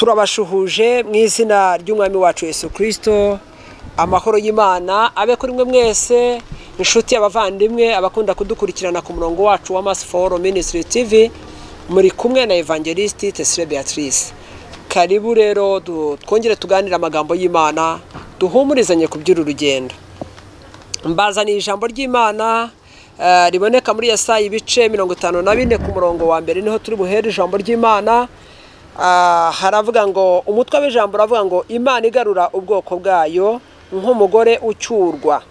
turabashuhuje mu izina ry'umwami wacu Yesu Kristo. Amahoro y'Imana abe kuri mwe mwese, inshuti y'abavandimwe abakunda kudukurikirana ku murongo wacu wa Mass for Ministry TV. Muri kumwe na Evangelist Tesire Beatrice. Karibu rero twongere tuganira amagambo y'Imana, duhumurizanye ku by'urugendo. Mbazaniye ijambo ry'Imana riboneka muri Yesaya ibice 54 ku murongo wa mbere, niho turi buhere ijambo ry'Imana. Haravuga ngo umutwe w'ijambo ravuga ngo Imana igarura ubwoko bwayo nk'umugore ucyurwa.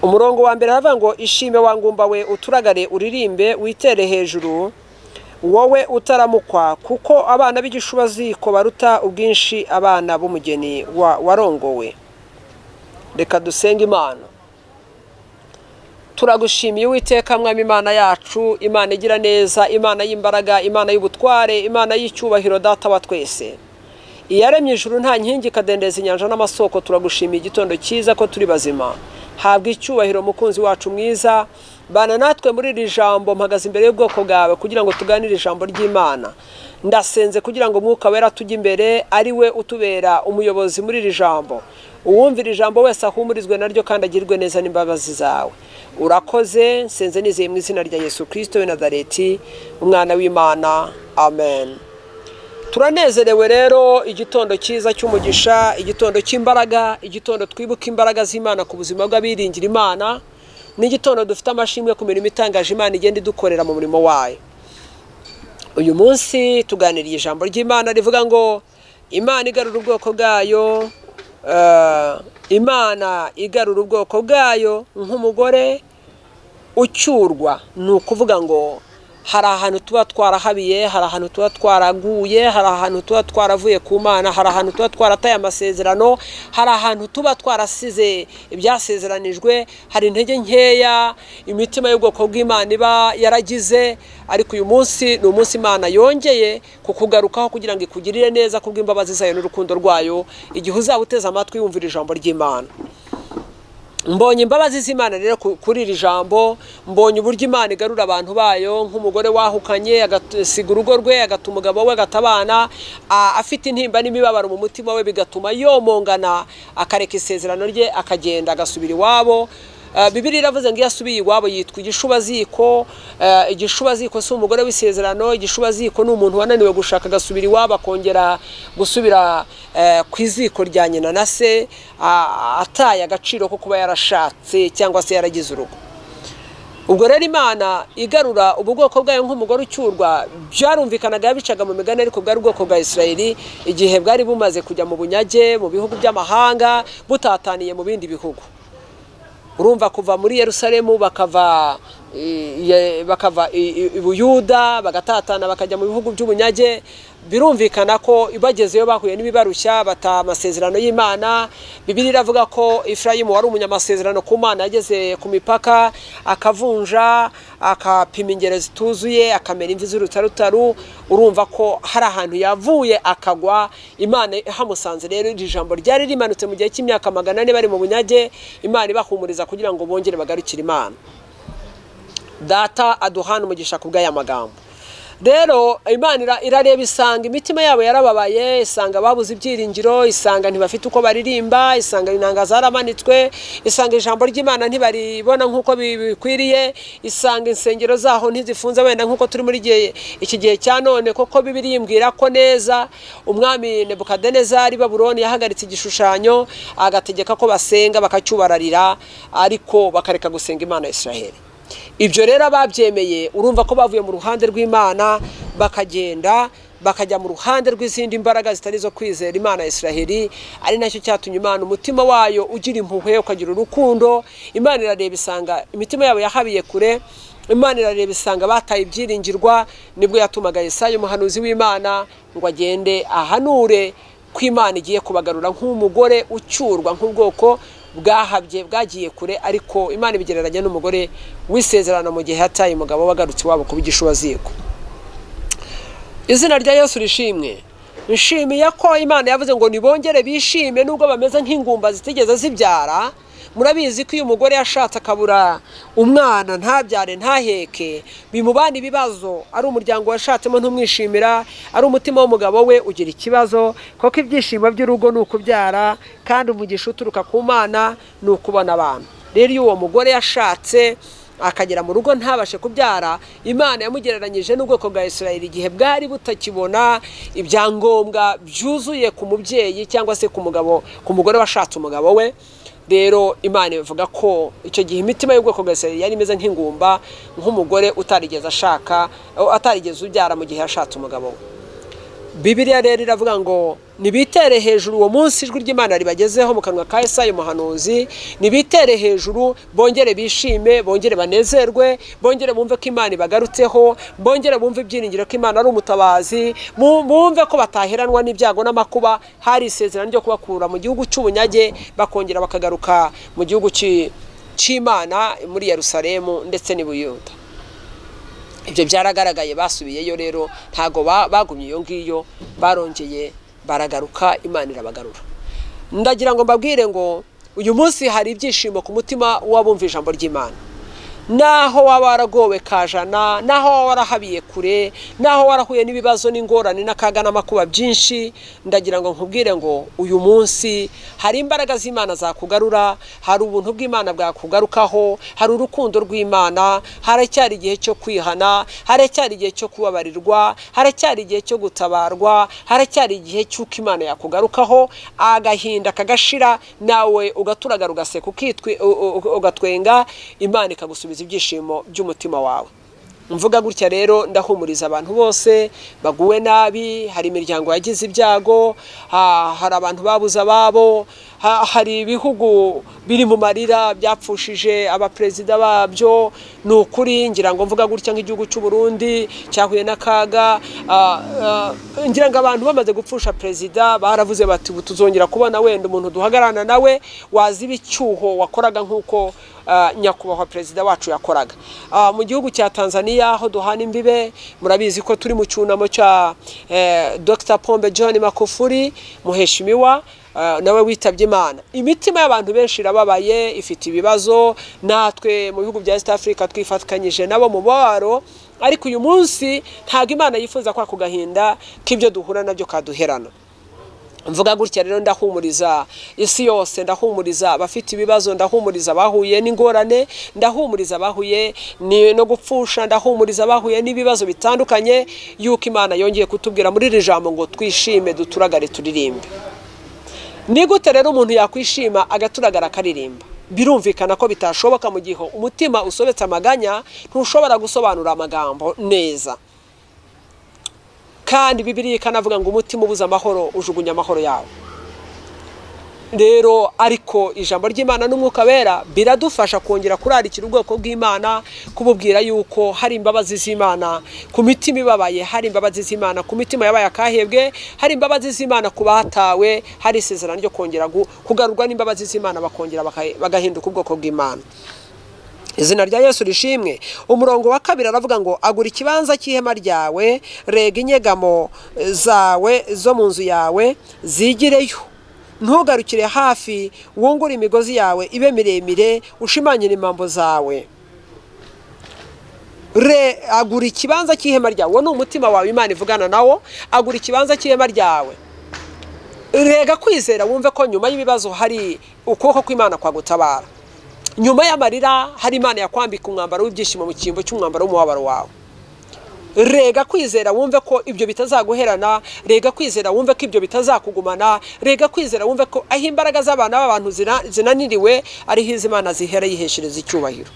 Umurongo wa mbere haravuga ngo ishime wangumba we uturagare uririmbe witere hejuru wowe utaramukwa, kuko abana b'igishubaziko baruta ubwinshi abana b'umugeni warongowe. Reka dusenge Imana. Turagushimiye Uwiteka mwami Imana yacu, Imana igira neza, Imana y'imbaraga, Imana y'ubutware, Imana y'icyubahiro, data wa twese. Iyaremye ijuru nta nkingi kadendeza inyanja n'amasoko. Turagushimiye igitondo cyiza ko turi bazima. Habwa icyubahiro mukunzi wacu mwiza, bana natwe muri iri jambo. Mpagaze imbere y'ubwoko bwawe kugira ngo tuganire ijambo ry'Imana. Ndasenze kugira ngo Mwuka Wera tujye imbere, ari we utubera umuyobozi muri iri jambo. Uwumvira ijambo wese ahumurizwe naryo kandi agirwe neza n'imbabazi zawe. Urakoze, nsenze nizeye mu izina rya Yesu Kristo w'i Nazareti, umwana w'Imana. Amen. Turanezerewe rero igitondo cyiza cy'umugisha, igitondo cy'imbaraga, igitondo twibuka imbaraga z'Imana ku buzima bw'abiringira Imana, n'igitondo dufite amashimwe ku mirimo itangaje Imana igenda idukorera mu murimo wayo. Uyu munsi tuganiriye ijambo ry'Imana rivuga ngo Imana igarura ubwoko bwayo, Imana igarura ubwoko bwayo nk'umugore ucyurwa. Ni ukuvuga ngo hari ahantu tuba twarahabiye, hari ahantu tuba twaraguye, hari ahantu tuba twaravuye ku Mana, hari ahantu tuba twarataye amasezerano, hari ahantu tuba twarasize ibyasezeranijwe, hari intege nkeya imitima y'ubwoko bw'Imana iba yaragize. Ariko uyu munsi ni umunsi Imana yongeye kukugarukaho kugira ngo ikugirire neza kubw'imbabazi zayo n'urukundo rwayo, igihe uzaba uteze amatwi yumvira ijambo ry'Imana. Mbonye imbabazi z'Imana rero kuri iri jambo, mbonye uburyo Imana igarura abantu bayo nk'umugore wahukanye agasiga urugo rwe, agata umugabo we, agatabana afite intimba n'imibabaro mu mutima we, bigatuma yomongana akareka isezerano rye akagenda agasubira iwabo. Bibiliya iravuze ngo iyo asubiye iwabo yitwa igishubaziko. Igishubaziko si umugore w'isezerano, igishubaziko ni umuntu wananiwe gushaka agasubira iwabo, akongera gusubira ku iziko rya nyina na se, ataye agaciro ko kuba yarashatse cyangwa se yaragize urugo. Ubwo rero Imana igarura ubwoko bwayo nk'umugore ucyurwa byarumvikanaga yabicaga mu migani, ariko bwari ubwoko bwa Isirayeli igihe bwari bumaze kujya mu bunyage mu bihugu by'amahanga, butataniye mu bindi bihugu. Urumva kuva muri Yerusalemu bakava i Buyuda bagatatana bakajya mu bihugu by'ubunyage. Birumvikana ko ibagezeyo bahuye n'ibibarushya, bata amasezerano y'Imana. Bibiliya iravuga ko Efurayimu wari umunyamasezerano ku Mana yageze ku mipaka akavunja, akapima ingero zituzuye, akamera imvi z'urutarutaru. Urumva ko hari ahantu yavuye akagwa. Imana hamusanze rero iri jambo ryari rimanutse mu gihe cy'imyaka 400 bari mu bunyage, Imana ibahumuriza kugira ngo bongere bagarukire Imana. Data aduhana umugisha kubw'aya magambo. Rero Imana irareba isanga imitima yabo yarababaye, isanga babuze ibyiringiro, isanga ntibafite uko baririmba, isanga inanga zaramanitswe, isanga ijambo ry'Imana ntibaribona nk'uko bikwiriye, isanga insengero zaho ntizifunze wenda nk'uko turi muri iki gihe cya none. Koko Bibiliya imbwira ko neza umwami Nebukadinezari Babuloni yahagaritse igishushanyo, agategeka ko basenga bakacyubararira, ariko bakareka gusenga Imana ya Israheli. Ibyo rero babyemeye, urumva ko bavuye mu ruhande rw'Imana bakagenda bakajya mu ruhande rw'izindi mbaraga zitari zo kwizera Imana ya Israheli. Ari nacyo cyatumye Imana umutima wayo ugira impuhwe, ukagira urukundo. Imana irareba isanga imitima yabo yahabiye kure, Imana irareba isanga bataye ibyiringirwa. Nibwo yatumaga Yesaya umuhanuzi w'Imana ngo agende ahanure ko Imana igiye kubagarura nk'umugore ucyurwa, nk'ubwoko bwahabye bwagiye kure. Ariko Imana ibigereranya n'umugore w'isezerano mu gihe hataye umugabo wagarutse wabo kuba igishubaziko. Izina rya Yesu rishimwe. Nshimiye ko Imana yavuze ngo nibongere bishime nubwo bameze nk'ingumba zitigeze zibyara, murabizi ko iyo umugore yashatse akabura umwana ntabyare ntaheke bimubana ibibazo, ari umuryango washatsemo ntumwishimira, ari umutima w'umugabo we ugira ikibazo, kuko ibyishimo by'urugo ni ukubyara kandi umugisha uturuka ku Mana ni ukubona abana. Rero iyo uwo mugore yashatse akagera mu rugo ntabashe kubyara, Imana yamugereranyije n'ubwoko bwa Isirayeli igihe bwari butakibona ibyangombwa byuzuye ku mubyeyi cyangwa se ku mugore washatse umugabo we. Rero Imana ivuga ko icyo gihe imitima y'ubwoko bwa Isirayeli yari imeze nk'ingumba, nk'umugore utarigeze ubyara mu gihe yashatse umugabo we. Bibiliya rero iravuga ngo nibitere hejuru uwo munsi ijwi ry'Imana ribagezeho mu kanwa ka Yesaya umuhanuzi, nibitere hejuru, bongere bishime, bongere banezerwe, bongere bumve ko Imana ibagarutseho, bongere bumve ibyiringiro ko Imana ari umutabazi, bumve ko bataheranwa n'ibyago n'amakuba. Hari isezerano ryo kubakura mu gihugu cy'ubunyage bakongera bakagaruka mu gihugu cy'Imana muri Yerusalemu ndetse n'i Buyuda. Ibyo byaragaragaye, basubiyeyo rero ntago bagumye iyo ngiyo, barongeye baragaruka, Imana irabagarura. Ndagira ngo mbabwire ngo uyu munsi hari ibyishimo ku mutima w'abumva ijambo ry'Imana. Naho waba waragowe kajana, naho waba warahabiye kure, naho warahuye n'ibibazo n'ingorane n'akaga n'amakuba byinshi, ndagira ngo nkubwire ngo uyu munsi hari imbaraga z'Imana zakugarura, hari ubuntu bw'Imana bwakugarukaho, hari urukundo rw'Imana, haracyari igihe cyo kwihana, haracyari igihe cyo kubabarirwa, haracyari igihe cyo gutabarwa, haracyari igihe cy'uko Imana yakugarukaho, agahinda kagashira, nawe ugaturagara ugaseka ugatwenga, Imana ikagusubiza ibyishimo by'umutima wawe. Mvuga gutya rero ndahumuriza abantu bose baguwe nabi, hari imiryango yagize ibyago, hari abantu babuze ababo, hari ibihugu biri mu marira byapfushije abaperezida babyo. Ni ukuri ngira ngo mvuga gutya nk'igihugu cy'u Burundi cyahuye n'akaga, ngira ngo abantu bamaze gupfusha perezida baravuze bati tuzongera kubona wenda umuntu duhagarana nawe waziba icyuho wakoraga nk'uko nyakubahwa perezida wacu yakoraga. Mu gihugu cya Tanzania aho duhana imbibe, murabizi ko turi mu cyunamo cya Dr. Pombe John Magufuli muheshimiwa, nawe witabye Imana. Imitima y'abantu benshi irababaye, ifite ibibazo, natwe mu bihugu bya East Africa twifatikanyije nabo mu baro, ariko uyu munsi ntago Imana yifuza kwa kugahinda k'ibyo duhura nabyo kaduherana. Mvuga gutya rero ndahumuriza isi yose, ndahumuriza abafite ibibazo, ndahumuriza bahuye n'ingorane, ndahumuriza bahuye no gupfusha, ndahumuriza bahuye n'ibibazo bitandukanye, yuko Imana yongeye kutubwira muri iri jambo ngo twishime duturagare turirimbe. Ni gute rero umuntu yakwishima agaturagara akaririmba? Birumvikana ko bitashoboka mu gihe umutima usobetse amaganya, ntushobora gusobanura amagambo neza. Kandi Bibiliya ikanavuga ngo umutima ubuze amahoro ujugunya amahoro yawe. Rero ariko ijambo ry'Imana n'umwuka wera biradufasha kongera kurarikira ubwoko bw'Imana, kububwira yuko hari imbabazi z'Imana ku mitima ibabaye, hari imbabazi z'Imana ku mitima yabaye akahebwe, hari imbabazi z'Imana ku batawe, hari isezerano ryo kongera kugarurwa n'imbabazi z'Imana bakongera bagahinduka ubwoko bw'Imana. Izina rya Yesu rishimwe. Umurongo wa 2 aravuga ngo agura ikibanza cy'ihema ryawe, rega inyegamo zawe zo mu nzu yawe zigireyo, ntugarukire hafi, wungure imigozi yawe ibe miremire, ushimanyire impambo zawe. Agura ikibanza cy'ihema ryawe, ni umutima wawe Imana ivugana nawo. Agura ikibanza cy'ihema ryawe, rega kwizera, wumve ko nyuma y'ibibazo hari ukuboko kw'Imana kwagutabara. Nyuma y'amarira hari Imana yakwambika umwambaro w'ibyishimo mu cyimbo cy'umwambaro w'umubabaro wawe. Rega kwizera, wumve ko ibyo bitazaguherana, rega kwizera wumve ko ibyo bitazakugumana, rega kwizera wumve ko aho imbaraga z'abana b'abantu zinaniriwe ariho Imana zihera yiheshereza icyubahiro.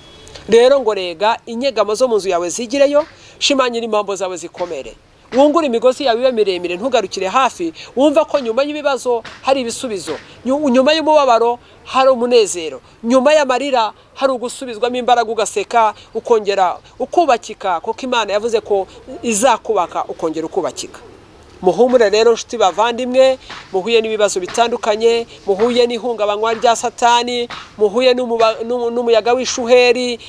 Rero ngo rega inyegamo zo mu nzu yawe zigireyo, shimanyira impambo zawe zikomere, wungura imigozi yawe ibe miremire, ntugarukire hafi, wumva ko nyuma y'ibibazo hari ibisubizo, nyuma y'umubabaro hari umunezero, nyuma y'amarira hari ugusubizwamo imbaraga, ugaseka ukongera ukubakika, kuko Imana yavuze ko izakubaka ukongera ukubakika. Muhumure rero nshuti bavandimwe, muhuye n'ibibazo bitandukanye, muhuye n'ihungabanywa rya Satani, muhuye n'umuyaga w'ishuheri,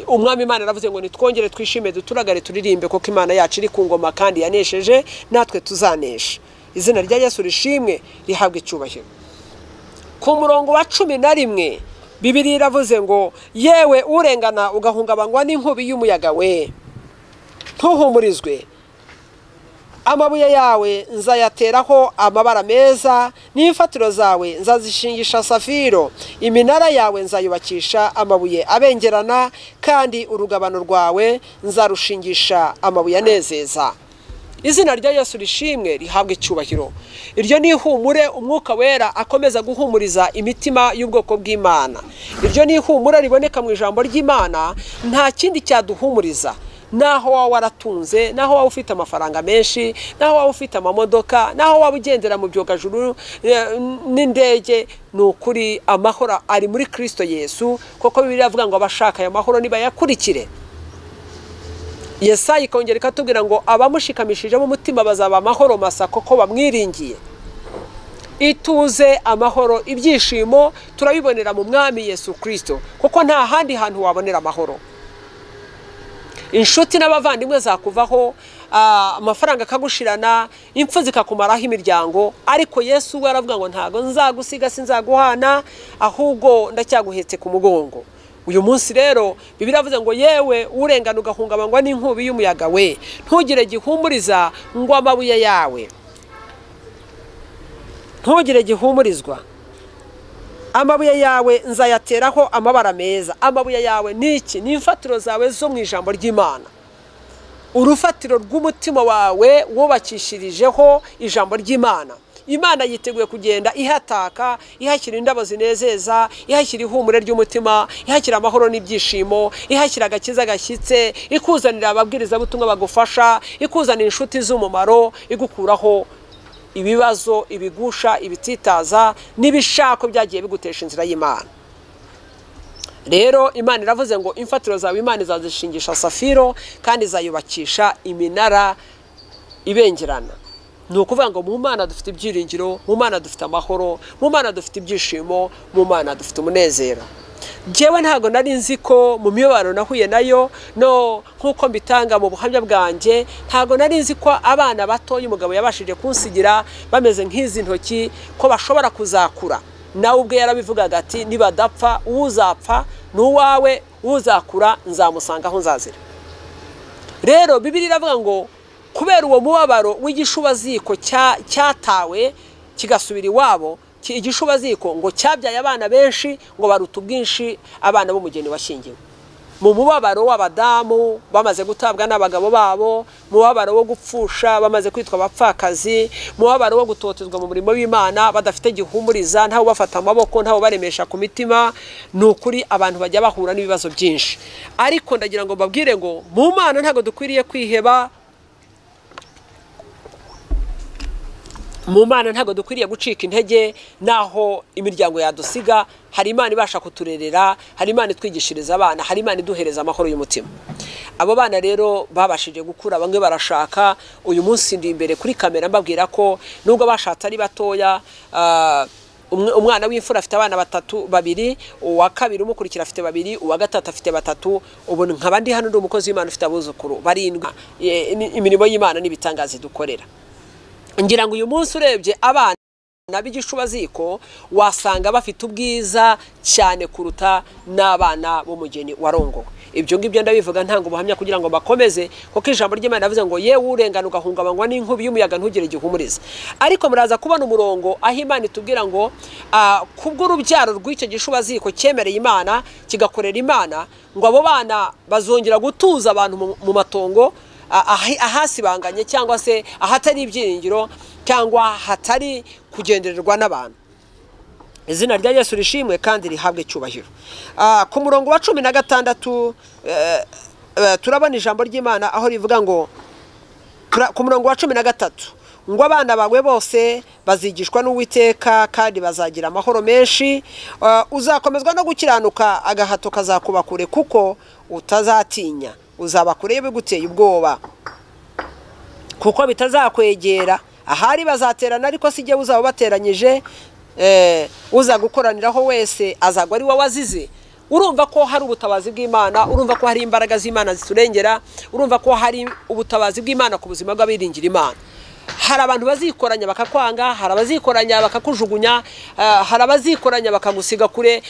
umwami Imana aravuze ngo nitwongere twishime duturagare turirimbe, kuko Imana yacu iri ku ngoma kandi yanesheje, natwe tuzanesha. Izina rya Yesu rishimwe rihabwe icyubahiro. Ku murongo wa 11 Bibiliya iravuze ngo yewe urengana ugahungabanywa n'inkubi y'umuyaga we, ntuhumurizwe, amabuye yawe nzayateraho amabara meza, n'imfatiro zawe nzazishingisha safiro, iminara yawe nzayubakisha amabuye abengerana, kandi urugabano rwawe nzarushingisha amabuye anezeza. Izina rya Yesu rishimwe rihabwe icyubahiro. Iryo ni ihumure umwuka wera akomeza guhumuriza imitima y'ubwoko bw'Imana. Iryo ni ihumure riboneka mu ijambo ry'Imana, nta kindi cyaduhumuriza. Naho waba waratunze, naho waba ufite amafaranga menshi, naho waba ufite amamodoka, naho waba ugendera mu byogajuru n'indege, ni ukuri amahoro ari muri Kristo Yesu, kuko Bibiliya avuga ngo abashaka aya mahoro nibayakurikire. Yesaya ikongera ikatubwira ngo abamushikamishije mu mutima bazaba amahoro masa koko bamwiringiye. Ituze, amahoro, ibyishimo turabibonera mu Mwami Yesu Kristo, kuko nta handi hantu wabonera amahoro. Inshuti n'abavandimwe zakuvaho, amafaranga akagushirana, impfu zikakumaraho imiryango, ariko Yesu we aravuga ngo ntago nzagusiga sinzaguhana, ahubwo ndacyaguhetse ku mugongo. Uyu munsi rero Bibiliya avuze ngo yewe urengana ugahungabanywa n'inkubi y'umuyaga we, ntugire gihumuriza ngo amabuye yawe, ntugire gihumurizwa, amabuye yawe nzayateraho amabara meza. Amabuye yawe niki? Ni imfatiro zawe zo mu ijambo ry'Imana, urufatiro rw'umutima wawe wubakishirijeho ijambo ry'Imana. Imana yiteguye kugenda ihataka, ihashyira indabo zinezeza, ihashyira ihumure ry'umutima, ihashyira amahoro n'ibyishimo, ihashyira agakiza gashyitse, ikuzanira ababwirizabutumwa bagufasha, ikuzanira inshuti z'umumaro, igukuraho ibibazo, ibigusha, ibititaza n'ibishako byagiye bigutesha inzira y'Imana. Rero Imana iravuze ngo imfatiro zawe Imana izazishingisha safiro, kandi izayubakisha iminara ibengerana. Ni ukuvuga ngo mu Mana dufite ibyiringiro, mu Mana dufite amahoro, mu Mana dufite ibyishimo, mu Mana dufite umunezero. Jewe ntago nari nzi ko mu mibabaro nahuye nayo, no nkuko mbitanga mu buhamya bwanjye, ntago nari nzi ko abana bato y'umugabo yabashije kunsigira bameze nk'izi ntoki, ko bashobora kuzakura. Nawe ubwe yarabivugaga ati nibadapfa uzapfa n'uwawe, uzakura nzamusanga aho nzazira. Rero Bibiliya iravuga ngo kubera uwo mubabaro w'igishubaziko cyatawe kigasubira iwabo, igishubaziko ngo cyabyaye abana benshi, ngo baruta ubwinshi abana b'umugeni washyingiwe. Mu mubabaro w'abadamu bamaze gutabwa n'abagabo babo, mu mubabaro wo gupfusha bamaze kwitwa abapfakazi, mu mubabaro wo gutotezwa mu murimo w'Imana badafite gihumuriza, ntaho bafata amaboko, ntaho baremesha ku mitima, ni ukuri abantu bajya bahura n'ibibazo byinshi. Ariko ndagira ngo babwire ngo mu Mana ntago dukwiriye kwiheba, mu Mana ntago dukwiriye gucika intege, naho imiryango yadusiga. Hari Imana ibasha kuturerera, hari Imana itwigishiriza abana, hari Imana iduhereza amahoro y'umutima. Abo bana rero babashije gukura, bamwe barashaka. Uyu munsi ndi imbere kuri kamera mbabwira ko nubwo bashatse ari batoya, umwana w'imfura afite abana babiri, uwa kabiri umukurikira afite babiri, uwa gatatu afite batatu, ubu nkaba ndi hano ndi umukozi w'Imana ufite abuzukuru barindwi. Imirimo y'Imana n'ibitangaza dukorera. Ngira ngo uyu munsi urebye abana b'igishubaziko wasanga bafite ubwiza cyane kuruta n'abana b'umugeni warongowe. Ibyo ngibyo ndabivuga ntanga ubuhamya kugira ngo bakomeze, kuko ijambo ry'Imana rivuze ngo yewe urengana ugahungabanywa n'inkubi y'umuyaga ntugire gihumuriza. Ariko muraza kubona umurongo aho Imana itubwira ngo kubw'urubyaro rw'icyo gishubaziko cyemereye Imana kigakorera Imana, ngo abo bana bazongera gutuza abantu mu matongo ahasibanganye, cyangwa se ahatari ibyiringiro, cyangwa hatari kugendererwa n'abantu. Izina rya Yesu rishimwe kandi rihabwe cyubahiro. Ku murongo wa 16 turabona ijambo ry'Imana aho rivuga ngo, ku murongo wa 13 ngo abana bawe bose bazigishwa n'Uwiteka kandi bazagira amahoro menshi, uzakomezwa no gukiranuka, agahato kazakuba kure kuko utazatinya, uzaba kure biguteye ubwoba kuko bitazakwegera. Ahari bazaterana ariko sijye uzaba bateranyije, uzagukoraniraho wese azagwa ari wowe wazize. Urumva ko hari ubutabazi bw'Imana, urumva ko hari imbaraga z'Imana ziturengera, urumva ko hari ubutabazi bw'Imana ku buzima bw'abiringira Imana. hari abantu bazikoranya bakakwanga, hari abazikoranya bakakujugunya, hari abazikoranya bakagusiga kure,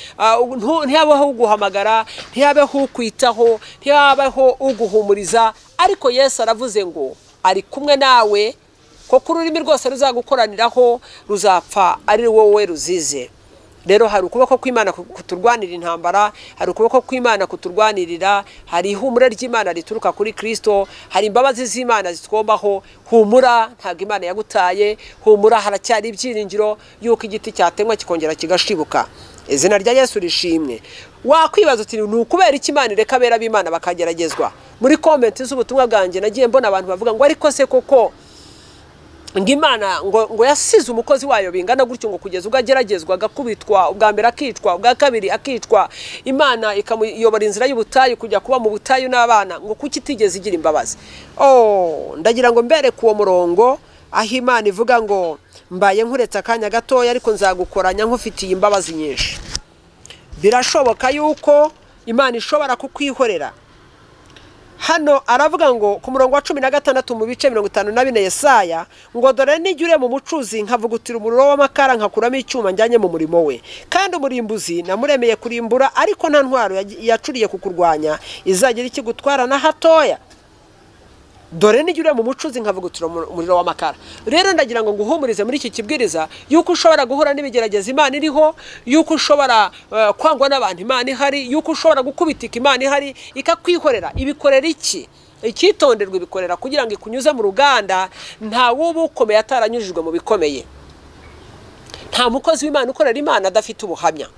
ntihabeho uguhamagara, ntihabeho ukwitaho, ntihabeho uguhumuriza. Ariko Yesu aravuze ngo ari kumwe nawe, kuko ururimi rwose ruzagukoraniraho ruzapfa ari wowe ruzize. Rero hari ukuboko kw'Imana kuturwanira intambara, hari ukuboko kw'Imana kuturwanirira, hari ihumure ry'Imana rituruka kuri Kristo, hari imbabazi z'Imana zitwombaho. Humura, ntabwo Imana yagutaye, humura, haracyari ibyiringiro yuko igiti cyatemwa kikongera kigashibuka. Izina rya Yesu rishimwe. Wakwibaza uti ni ukubera iki Imana ireka abera b'Imana bakageragezwa? Muri comment z'ubutumwa bwanjye nagiye mbona abantu bavuga ngo ariko se koko Imana ngo yasize umukozi wayo bingana gutyo ngo kugeza ugageragezwa, agakubitwa, ubwa mbere akicwa, ubwa kabiri akicwa, Imana ikamuyobora inzira y'ubutayu kujya kuba mu butayu n'abana, ngo kuki itigeze igira imbabazi? Ndagira ngo mbere kuwo murongo aho Imana ivuga ngo mbaye nkuretse akanya gatoya ariko nzagukoranya nkufitiye imbabazi nyinshi. Birashoboka yuko Imana ishobora kukwihorera. Hano aravuga ngo ku murongo wa 16 mu bice 54 Yesaya ngo dore nijyure mu mucuzi nkavugutira umuriro w'amakara nkakuramo icyuma njyanye mu murimo we, kandi umurimbuzi namuremeye kurimbura, ariko nta ntwaro yacuriye kukurwanya izagira ikigutwara na hatoya. Dore nijyure mu mucuzi nkavugutira umuriro w'amakara. Rero ndagira ngo nguhumurize muri iki kibwiriza yuko ushobora guhura n'ibigerageza Imana iriho, yuko ushobora kwangwa n'abantu Imana ihari, yuko ushobora gukubitika Imana ihari ikakwihorera. Ibikorera iki? Icyitonderwa ibikorera kugira ngo ikunyuze mu ruganda. Nta wubu ukomeye ataranyujijwe mu bikomeye. Nta mukozi w'Imana ukorera Imana adafite ubuhamya.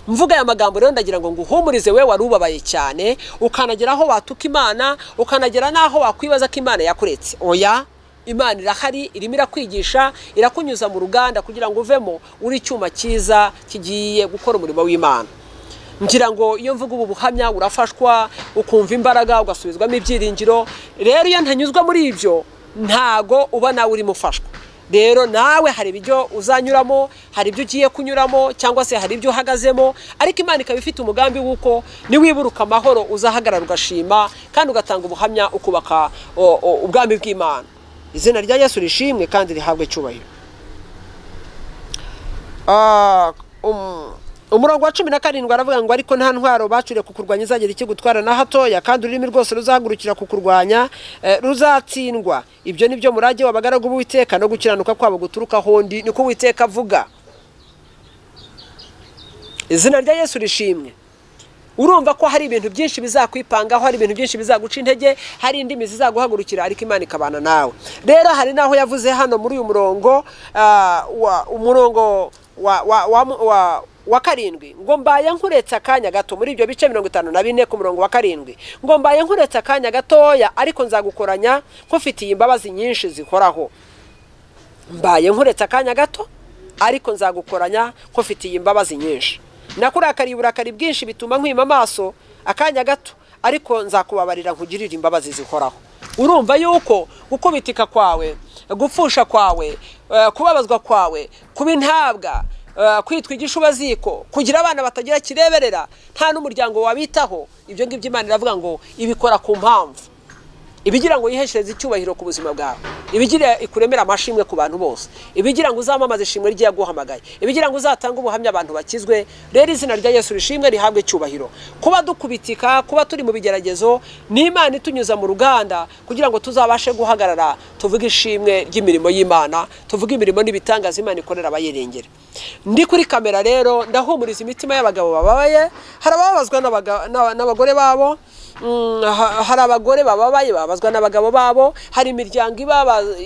Mvuga aya magambo rero ndagira ngo nguhumurize we warubabaye cyane, ukanagera aho watuka Imana, ukanagera naho wakwibaza ko Imana yakuretse. Oya, Imana irahari, irimo irakwigisha, irakunyuza mu ruganda kugira ngo uvemo uri icyuma cyiza kigiye gukora umurimo w'Imana. Ngira ngo iyo mvuga ubu buhamya urafashwa, ukumva imbaraga, ugasubizwamo ibyiringiro. Rero iyo ntanyuzwa muri ibyo ntago uba nawe uri mufashwa. Rero nawe hari ibyo uzanyuramo, hari ibyo ugiye kunyuramo, cyangwa se hari ibyo uhagazemo, ariko Imana ikaba ifite umugambi w'uko niwiburuka amahoro uzahagarara ugashima kandi ugatanga ubuhamya ukubaka ubwami bw'Imana. Izina rya Yesu rishimwe kandi rihabwe cyubahiro. Umurongo wa 17 aravuga ngo ariko nta ntwaro bacuriye kukurwanya izagira ikigutwara na hatoya, kandi ururimi rwose ruzahagurukira kukurwanya ruzatsindwa. Ibyo nibyo murage w'abagaragu b'Uwiteka no gukiranuka kwabo guturuka hondi, niko Uwiteka avuga. Izina rya Yesu rishimwe. Urumva ko hari ibintu byinshi bizakwipangaho, hari ibintu byinshi bizaguca intege, hari indimi zizaguhagurukira, ariko Imana ikabana nawe. Rero hari naho yavuze hano muri uyu murongo wa 7 ngo mbaye nkuretse akanya gato. Muri ibyo bice 54 ku murongo wa 7 ngo mbaye nkuretse akanya gatoya ariko nzagukoranya nkufitiye imbabazi nyinshi zihoraho. Mbaye nkuretse akanya gato ariko nzagukoranya nkufitiye imbabazi nyinshi. Nakurakariye uburakari bwinshi bituma nkwima amaso akanya gato, ariko nzakubabarira nkugirira imbabazi zihoraho. Urumva yuko gukubitika kwawe, gupfusha kwawe, kubabazwa kwawe, kuba intabwa, kwitwa igishubaziko, kugira abana batagira kireberera, nta n'umuryango wabitaho, ibyo ngibyo Imana iravuga ngo ibikora ku mpamvu. Ibigira ngo yiheshereze icyubahiro ku buzima bwawe, ibigira ikuremera amashimwe ku bantu bose, ibigira ngo uzamamaze ishimwe rye yaguhamagaye, ibigira ngo uzatanga ubuhamya abantu bakizwe. Rero izina rya Yesu rishimwe rihabwe cyubahiro. Kuba dukubitika, kuba turi mu bigeragezo, ni Imana itunyuza mu ruganda kugira ngo tuzabashe guhagarara tuvuge ishimwe ry'imirimo y'Imana, tuvuge imirimo n'ibitangaza Imana ikorera abayirengera. Ndi kuri kamera rero ndahumuriza imitima y'abagabo bababaye, harababazwa n'abagore babo, hari abagore bababaye babazwa n'abagabo babo, hari imiryango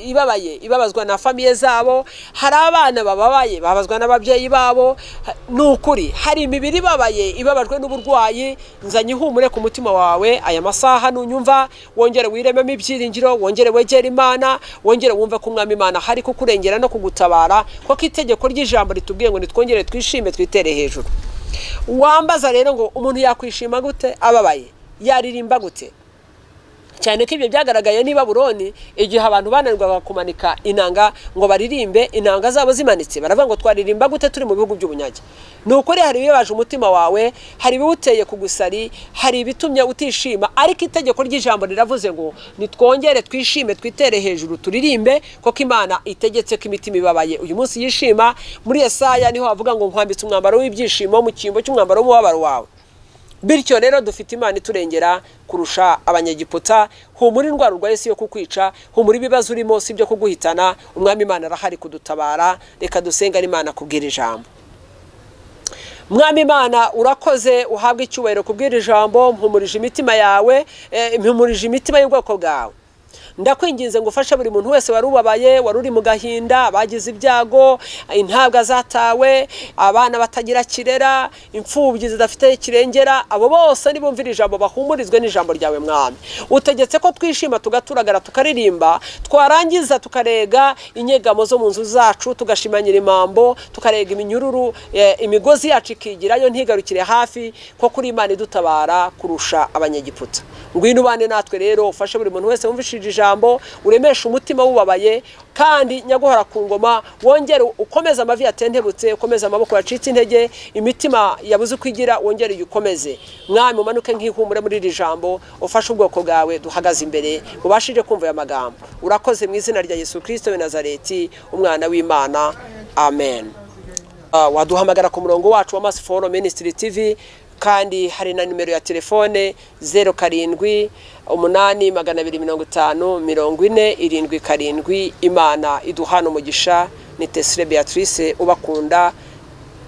ibabaye ibabazwa na famiye zabo, hari abana bababaye babazwa n'ababyeyi babo. Nukuri hari imibiri ibabaye ibabajwe n'uburwayi. Nzanye ihumure ku mutima wawe aya masaha, nunyumva wongere wirememo ibyiringiro, wongere wegera Imana, wongere wumve ko Umwami Imana hari kukurengera no kugutabara, kuko itegeko ry'ijambo ritubwiye ngo nitwongere twishime twitere hejuru. Wambaza rero ngo umuntu yakwishima gute ababaye? Yaririmba gute? cyane ko ibyo byagaragaye ni Babuloni igihe abantu bananirwaga kumanika inanga ngo baririmbe inanga zabo zimanitse baravuga ngo twaririmba gute turi mu bihugu by'ubunyage. Nukuri hari bibaje umutima wawe, hari biwuteye kugusari, hari bitumye utishima, ariko itegeko ry'ijambo riravuze ngo nitwongere twishime twitere hejuru turirimbe koko Imana itegetse ko imitima ibabaye uyu munsi yishima. Muri Yesaya niho havuga ngo nkwambitse umwambaro w'ibyishimo mu cyimbo cy'umwambaro w'umubabaro wawe. Bityo rero dufite Imana iturengera kurusha abanyegiputa. Humura indwara urwaye si yo kukwica, humura ibibazo urimo si byo kuguhitana. Umwami Imana arahari kudutabara. Reka dusenga Imana kubwira ijambo. Mwami Imana urakoze, uhabwe icyubahiro kubwira ijambo. Mpumurije imitima yawe, mpumurije imitima y'ubwoko bwawe. Ndakwinginze ngo ufashe buri muntu wese warubabaye, waruri mu gahinda, bagize ibyago, intabwa zatawe, abana batagira kirera, imfubyi zidafite kirengera, abo bose nibumvira ijambo bahumurizwe n'ijambo ryawe Mwami. Utegetse ko twishima tugaturagara tukaririmba, twarangiza tukarega inyegamo zo mu nzu zacu, tugashimanyira imambo, tukarega iminyururu, imigozi yacu ikigirayo ntigarukire hafi, ko kuri Imana idutabara kurusha abanyegiputa. Ngwino ubane natwe rero, ufashe buri muntu wese wumvishije ijambo, uremesha umutima wubabaye, kandi nyaguhora ku ngoma, wongere ukomeza amavi yatentebutse, ukomeza amaboko yacitse intege, imitima yabuze kwigira wongere yukomeze. Mwami umanuke nk'ihumure muri iri jambo, ufashe ubwoko bwawe duhagaze imbere ubashije kumva aya magambo. Urakoze mu izina rya Yesu Kristo w'i Nazareti, umwana w'Imana. Amen. Waduhamagara ku murongo wacu wa Mass Follow Ministry TV, kandi hari na nimero ya telefone 0782504077. Imana iduhana umugisha. Ni Tesire Beatrice ubakunda.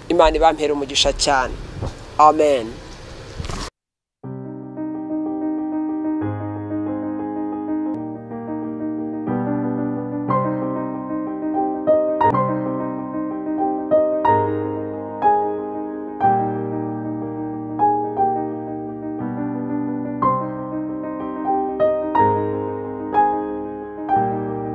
Imana ibampera umugisha cyane. Amen.